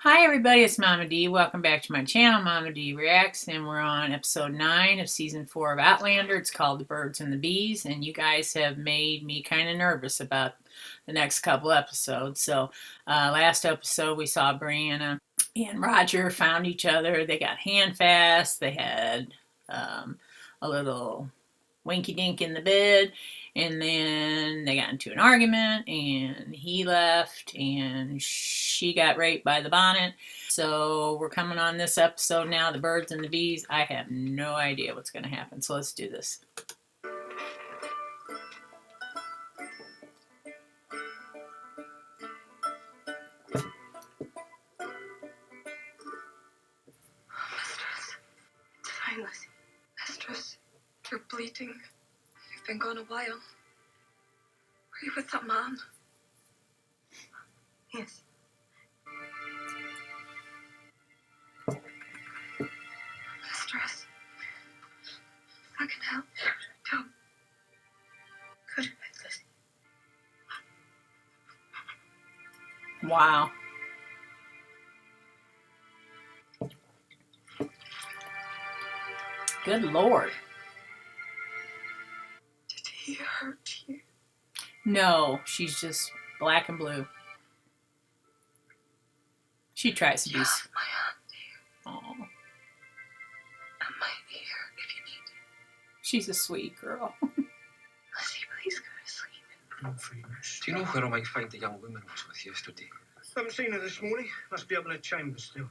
Hi everybody, it's Mama D. Welcome back to my channel, Mama D Reacts, and we're on episode 9 of season 4 of Outlander. It's called The Birds and the Bees, and you guys have made me kind of nervous about the next couple episodes. So last episode we saw Brianna and Roger found each other. They got handfast. They had a little winky dink in the bed, and then they got into an argument and he left and she got raped by the bonnet. So we're coming on this episode now, The Birds and the Bees. I have no idea what's going to happen, so let's do this. Mistress, it's fine, Lizzie. Mistress, you're bleeding. You've been gone a while. Were you with that man? Yes. Mistress, I can help. Don't. Go to bed, Lizzie. Wow. Good Lord. Did he hurt you? No, she's just black and blue. She tries to be. You have my hand here Oh, and my ear if you need it. she's a sweet girl. Lizzie, please go to sleep. Do you know where I might find the young woman I was with yesterday? Haven't seen her this morning. Must be up in her chambers still.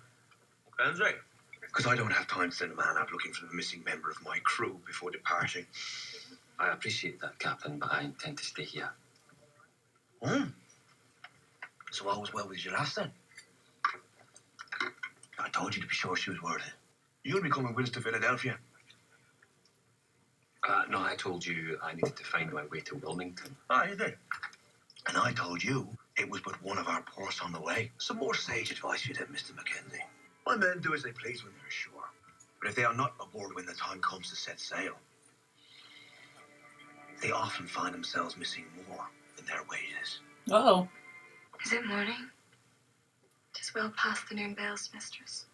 Benzie? Because I don't have time to send a man out looking for the missing member of my crew before departing. I appreciate that, Captain, but I intend to stay here. So all was well with you last then? I told you to be sure she was worth it. You'll be coming with us to Philadelphia. No, I told you I needed to find my way to Wilmington. Ah, you did. And I told you it was but one of our ports on the way. Some more sage advice you did, Mr. Mackenzie. My men do as they please when they're ashore. But if they are not aboard when the time comes to set sail, they often find themselves missing more than their wages. Uh-oh. Is it morning? Just well past the noon bells, mistress.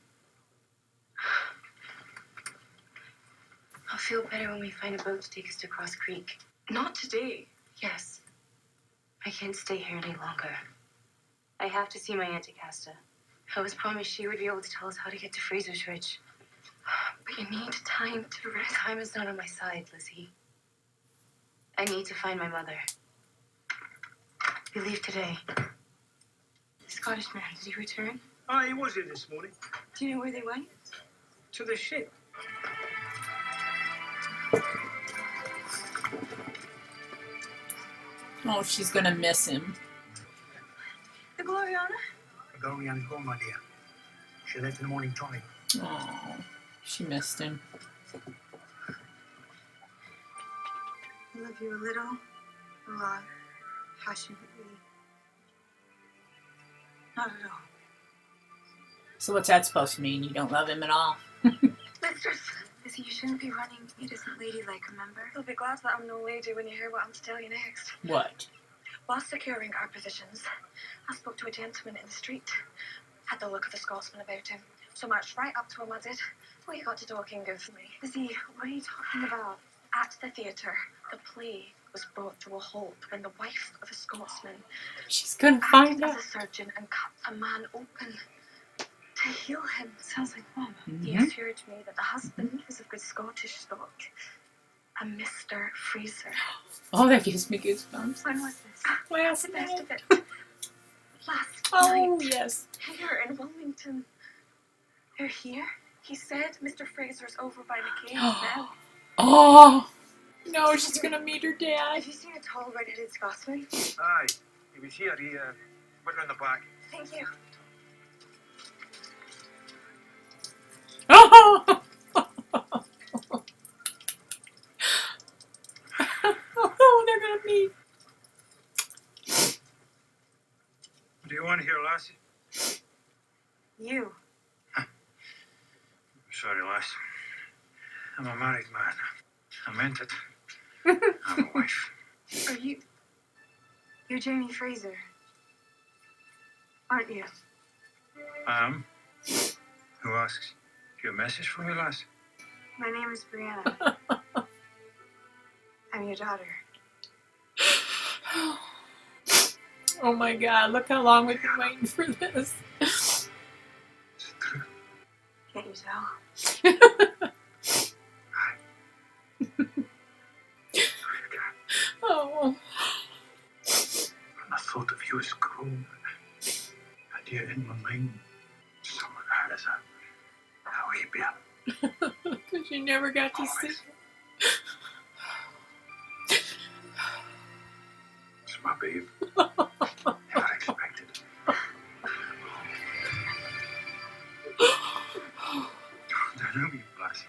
I'll feel better when we find a boat to take us to Cross Creek. Not today. Yes. I can't stay here any longer. I have to see my Aunt Acasta. I was promised she would be able to tell us how to get to Fraser's Ridge. But you need time to rest. Time is not on my side, Lizzie. I need to find my mother. We leave today. The Scottish man, did he return? Ah, he was here this morning. Do you know where they went? To the ship. Oh, she's going to miss him. The Gloriana? Gorian's gone, my dear. She left in the morning trolley. Oh, she missed him. I love you a little, a lot, passionately. Not at all. So what's that supposed to mean? You don't love him at all? Mistress! Lizzie, you shouldn't be running. It isn't ladylike, remember? You'll be glad that I'm no lady when you hear what I'm to tell you next. What? While securing our positions, I spoke to a gentleman in the street. Had the look of a Scotsman about him. So marched right up to him, I did. Well, he got to talking of me. Lizzie, what are you talking about? At the theatre, the play was brought to a halt when the wife of a Scotsman She's gonna acted find as out. a surgeon and cut a man open to heal him. Sounds like Mama. He Mhm. assured me that the husband was of good Scottish stock. A Mr. Fraser. Oh, that gives me goosebumps. When was this? Last The best night. of it. Last Oh, night. yes. Here in Wilmington. They're here? He said Mr. Fraser's over by McCain's now. Oh, no, she's gonna meet her dad. Have you seen a tall, red-headed Scotsman? Aye. He was here. He went round the back. Thank you. Oh, oh, they're gonna meet. What do you want here, lassie? You. Sorry, lass. I'm a married man. I meant it. I'm a wife. Are you... You're Jamie Fraser. Aren't you? Who asks? Do you have a message for me, lass? My name is Brianna. I'm your daughter. Oh my god, look how long we've been waiting for this. Is it true? Can't you tell? Oh. When I thought of you as grown, the idea in my mind, someone has a wee bairn. Because you never got to see. It's my babe. Never expected. Don't know me, lass.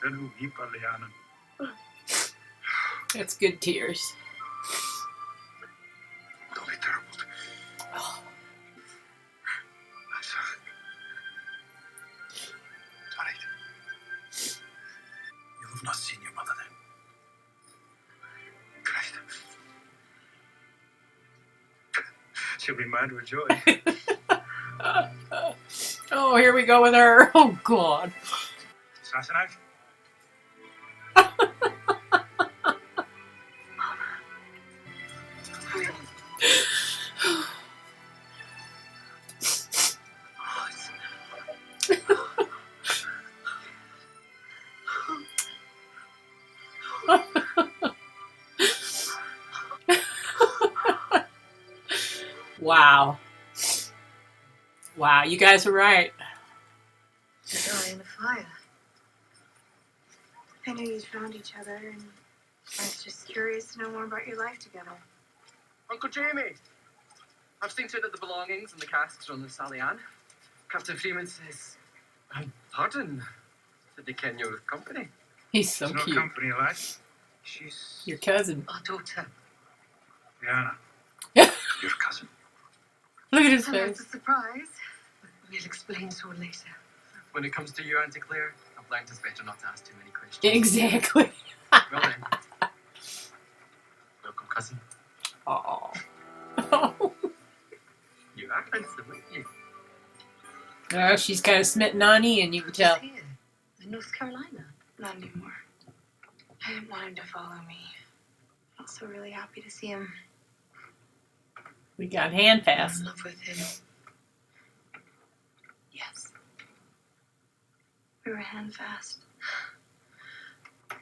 Don't know me, Liana. That's good tears. Don't be terrible. Oh. I'm sorry. It's all right. You have not seen your mother then. Christ. She'll be mad with joy. Oh, here we go with her. Oh, God. Sassenach? Wow. Wow, you guys were right. You're in the fire. I knew you'd found each other, and I was just curious to know more about your life together. Uncle Jamie! I've seen to it that the belongings and the casks are on the Sally Ann. Captain Freeman says, pardon, that they ken you with company. He's so There's no cute. company, lass. She's Your cousin. Oh, daughter. Liana. Look Your cousin. at his And that's face. a surprise. We'll explain so later. When it comes to you, Auntie Claire, I've learned it's better not to ask too many questions. Exactly. Well then. Welcome, cousin. Oh. You are handsome, aren't you? Oh, she's kind of smitten on Ian, you can tell. Here, in North Carolina. Not anymore. I didn't want him to follow me. I'm also really happy to see him. We got hand I'm pass. in love with him. Yes. We were handfast.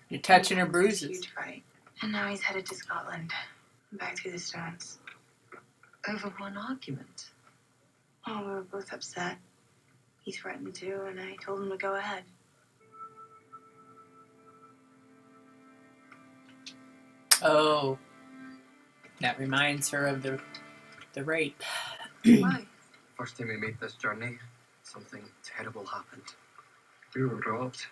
You're touching her This bruises. huge fight. And now he's headed to Scotland. Back through the stones. Over one argument. Oh, we were both upset. He threatened to, and I told him to go ahead. Oh. That reminds her of the rape. Why? First time we made this journey, something terrible happened. We were robbed.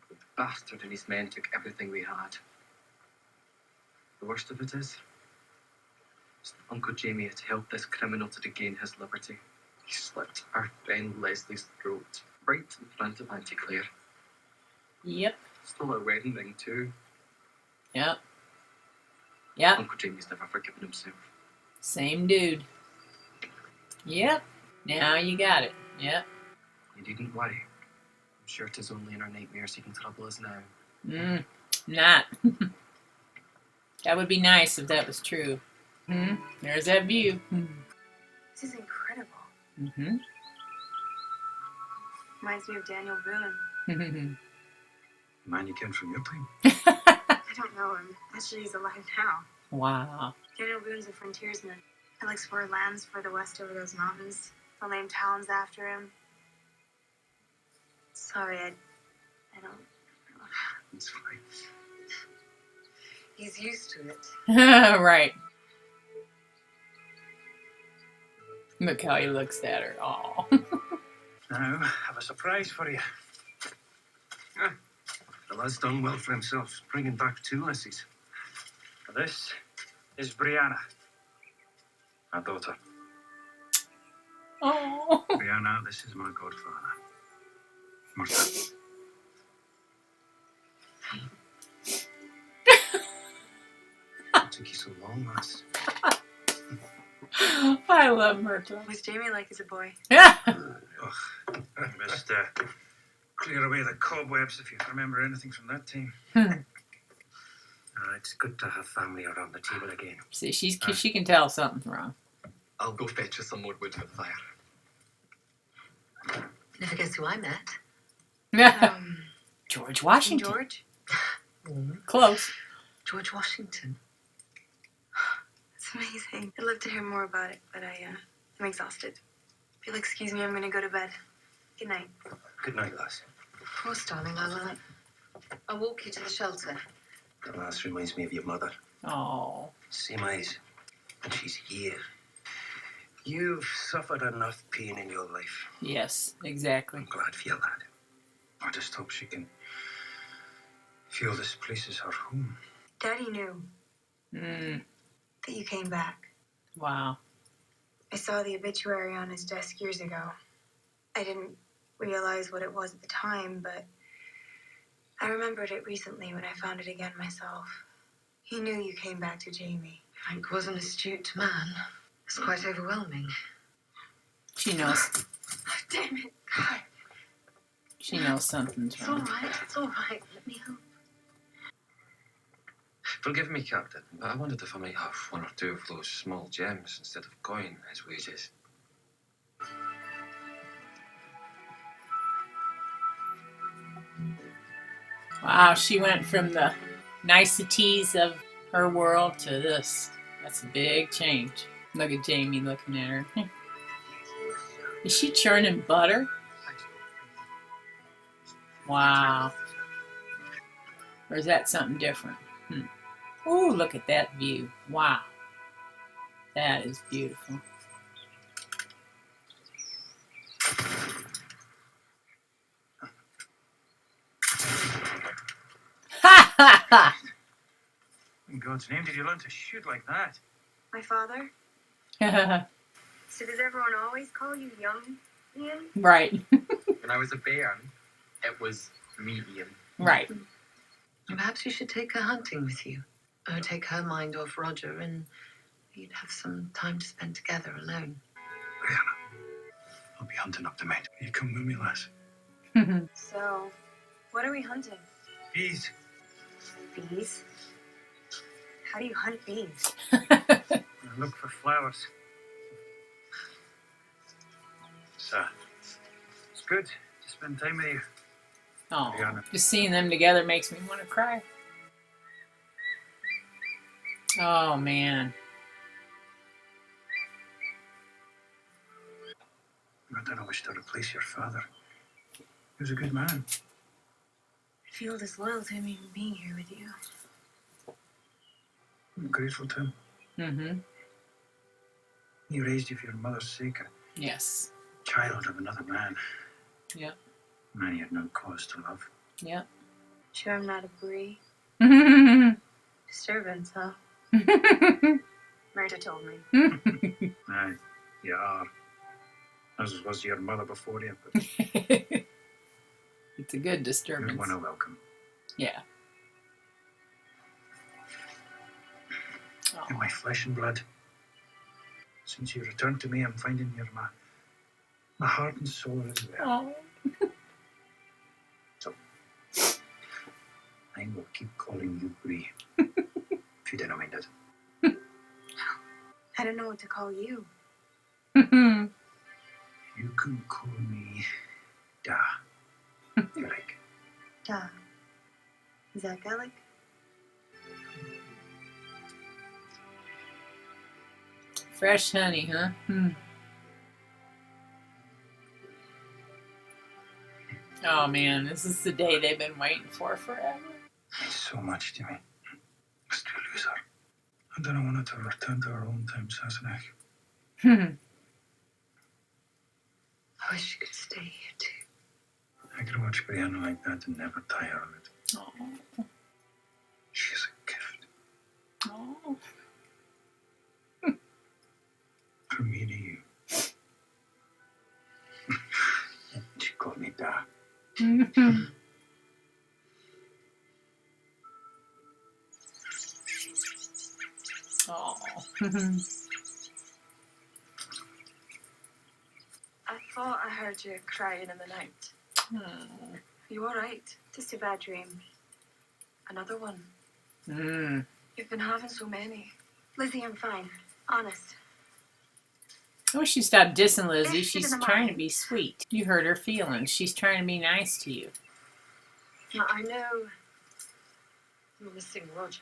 The bastard and his men took everything we had. The worst of it is that Uncle Jamie had helped this criminal to regain his liberty. He slit our friend Leslie's throat right in front of Auntie Claire. Yep. Stole her wedding ring too. Yep. Yep. Uncle Jamie's never forgiven himself. Same dude. Yep. Now you got it. Yep. You needn't worry. I'm sure it is only in our nightmares he can trouble us now. Not. That would be nice if that was true. There's that view. This is incredible. Mm-hmm. Reminds me of Daniel Boone. Man you came from your time. I don't know him. Actually, he's alive now. Wow. Daniel Boone's a frontiersman. He'll explore lands further west over those mountains. They'll name towns after him. Sorry, I don't. It's fine. He's used to it. Right. Look how he looks at her. Aw. Now, I have a surprise for you. The lad's done well for himself, bringing back 2 lassies. This is Brianna, my daughter. Oh. Brianna, this is my godfather, Martha. What took you so long, lass? I love Myrtle. What's Jamie like as a boy? Yeah. Ugh, I must clear away the cobwebs if you remember anything from that time. It's good to have family around the table again. See, she can tell something's wrong. I'll go fetch us some more wood for the fire. Never guess who I met. George Washington. George? Close. George Washington. It's amazing. I'd love to hear more about it, but I'm exhausted. If you'll excuse me, I'm gonna go to bed. Good night. Good night, lass. Of course, darling, I'll walk you to the shelter. The lass reminds me of your mother. Oh. Same eyes. And she's here. You've suffered enough pain in your life. Yes, exactly. I'm glad for you, lad. I just hope she can feel this place is her home. Daddy knew Mm. that you came back. Wow. I saw the obituary on his desk years ago. I didn't realize what it was at the time, but I remembered it recently when I found it again myself. He knew you came back to Jamie. Frank was an astute man. It's quite overwhelming. She knows. Oh, damn it. She knows something's It's all wrong. right. It's all right. Let me help. Forgive me, Captain, but I wondered if I might have one or two of those small gems instead of coin as wages. Wow, she went from the niceties of her world to this. That's a big change. Look at Jamie looking at her. Is she churning butter? Wow. Or is that something different? Ooh, look at that view. Wow. That is beautiful. Ha ha ha! In God's name, did you learn to shoot like that? My father? So does everyone always call you young Ian? Right. When I was a bairn, it was medium. Right. Perhaps you should take her hunting with you. Or take her mind off Roger and you'd have some time to spend together alone. Brianna, I'll be hunting up the men. You come with me, lass. So, what are we hunting? Bees. Bees? How do you hunt bees? I look for flowers. So, it's good to spend time with you. Oh, Brianna. just seeing them together makes me want to cry. Oh man. I don't wish to replace your father. He was a good man. I feel disloyal to him even being here with you. I'm grateful to him. Mm-hmm. He raised you for your mother's sake, a Yes. child of another man. Yep. A man he had no cause to love. Yep. Sure I'm not a Bree. Disturbance, huh? Murder told me. Aye, you are. As was your mother before you, but It's a good you're disturbance. one I welcome. Yeah. You're my flesh and blood. Since you returned to me, I'm finding you're my heart and soul as well. Oh. So, I will keep calling you Bree. If you don't mind it. I don't know what to call you. You can call me Da. If you like. Da. Is that Gaelic? Fresh honey, huh? Oh man, this is the day they've been waiting for forever. Means so much to me. Must we lose her? I don't want her to return to her own time, Sassenach. I wish you could stay here too. I could watch Brianna like that and never tire of it. Oh. She's a gift Oh. from me to you. She called me Da. Oh. heard you crying in the night. Hmm. You all right? Just a bad dream. Another one. Mm. You've been having so many. Lizzie, I'm fine. Honest. I wish you stopped dissing Lizzie. This She's shouldn't trying to mind. be sweet. You hurt her feelings. She's trying to be nice to you. Now, I know you're missing Roger.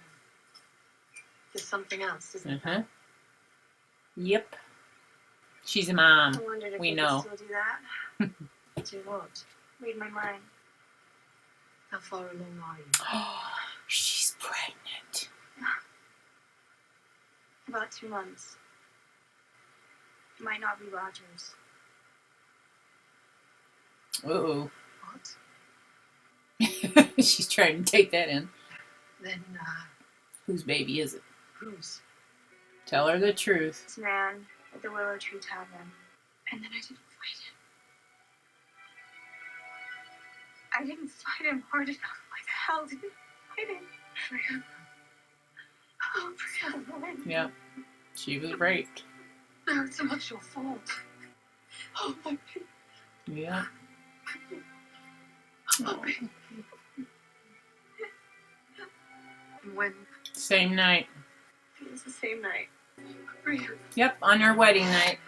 There's something else, isn't Uh-huh. Yep. She's a mom. I wondered if We you know. could still do that. Do what? Read my mind. How far along are you? Oh, she's pregnant. About 2 months. It might not be Roger's. Uh-oh. What? She's trying to take that in. Then, Whose baby is it? whose? Tell her the truth. This man at the Willow Tree Tavern. And then I didn't fight him. I didn't fight him hard enough. Why the hell did I fight him? Brianna. Oh, Brianna. Yep. She was raped. No, it's not your fault. Oh, my baby. Yeah. Oh, baby. When? Same night. It was the same night. Brianna. Yep, on her wedding night.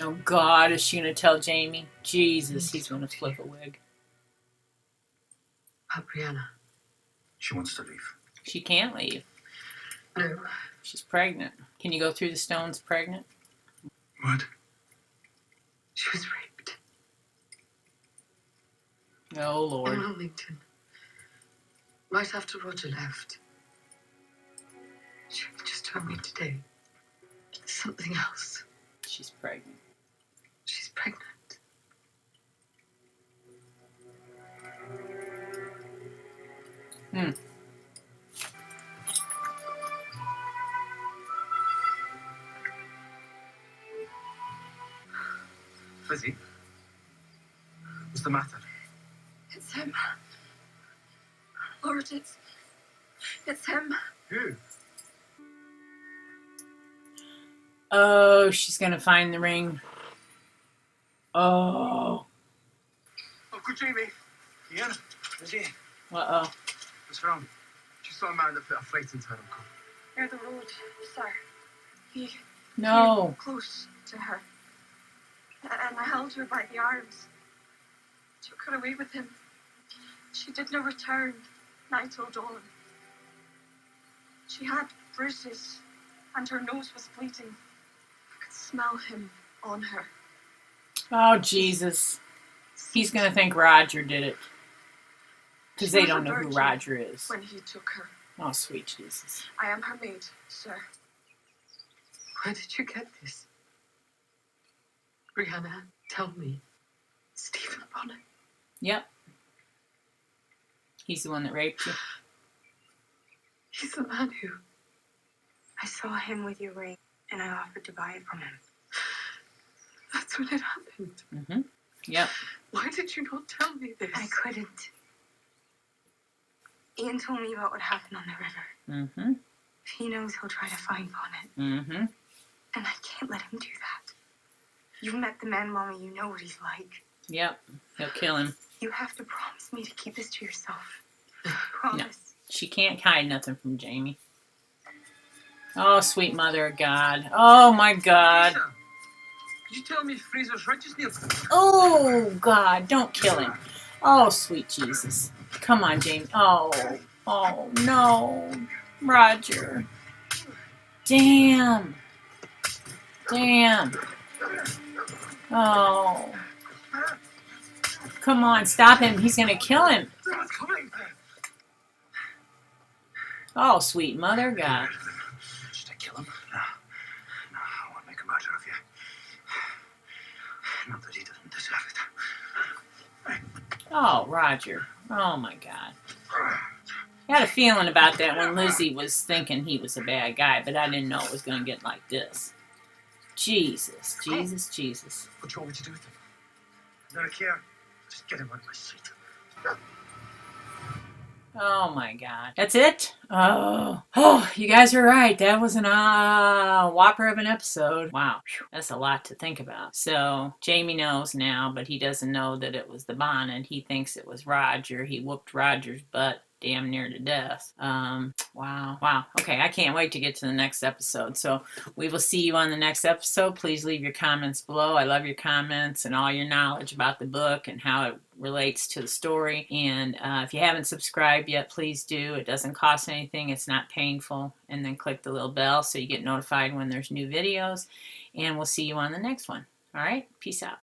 Oh, God, is she going to tell Jamie? Jesus, he's going to flip a wig. Oh, Brianna. She wants to leave. She can't leave. No. She's pregnant. Can you go through the stones pregnant? What? She was raped. Oh, In Lord. Wilmington. Right after Roger left. She just told me today. Something else. She's pregnant. She's pregnant. Hmm. Lizzie? What's the matter? It's him. Lord, it's him. Who? Oh, she's going to find the ring. Oh. Uncle Jamie. Ian? Lizzie? Uh-oh. What's wrong? She saw a man that put a fright into her, Uncle. Near the road, sir. He No. came close to her. And I held her by the arms. Took her away with him. She did no return. Night till dawn. She had bruises, and her nose was bleeding. I could smell him on her. Oh, Jesus. He's going to think Roger did it. Because She they was a don't know who virgin Roger is. when he took her. Oh, sweet Jesus. I am her maid, sir. Where did you get this? Brianna, tell me. Stephen Bonnet. Yep. He's the one that raped you. He's the man who... I saw him with your ring, and I offered to buy it from him. That's when it happened. Mm-hmm. Yep. Why did you not tell me this? I couldn't. Ian told me about what happened on the river. Mm-hmm. If he knows, he'll try to find Bonnet. Mm-hmm. And I can't let him do that. You've met the man, Mommy. You know what he's like. Yep. He'll kill him. You have to promise me to keep this to yourself. Promise. She can't hide nothing from Jamie. Oh, sweet mother of God. Oh, my God. Lisa, could you tell me if Fraser's riches near? Oh, God. Don't kill him. Oh, sweet Jesus. Come on, Jamie. Oh, no. Roger. Damn. Oh. Come on, stop him. He's going to kill him. Someone's coming. Oh, sweet mother of God. Should I kill him? No. No, I won't make a martyr of you. Not that he doesn't deserve it. Oh, Roger. Oh, my God. I had a feeling about that when Lizzie was thinking he was a bad guy, but I didn't know it was going to get like this. Jesus. What do you want me to do with him? I don't care. Just get him out of my sight. Oh, my God. That's it? Oh, you guys are right. That was an whopper of an episode. Wow, that's a lot to think about. So Jamie knows now, but he doesn't know that it was the bonnet. He thinks it was Roger. He whooped Roger's butt damn near to death. Wow. Okay, I can't wait to get to the next episode. So we will see you on the next episode. Please leave your comments below. I love your comments and all your knowledge about the book and how it relates to the story. And if you haven't subscribed yet, please do. It doesn't cost anything. It's not painful. And then click the little bell so you get notified when there's new videos. And we'll see you on the next one. All right, peace out.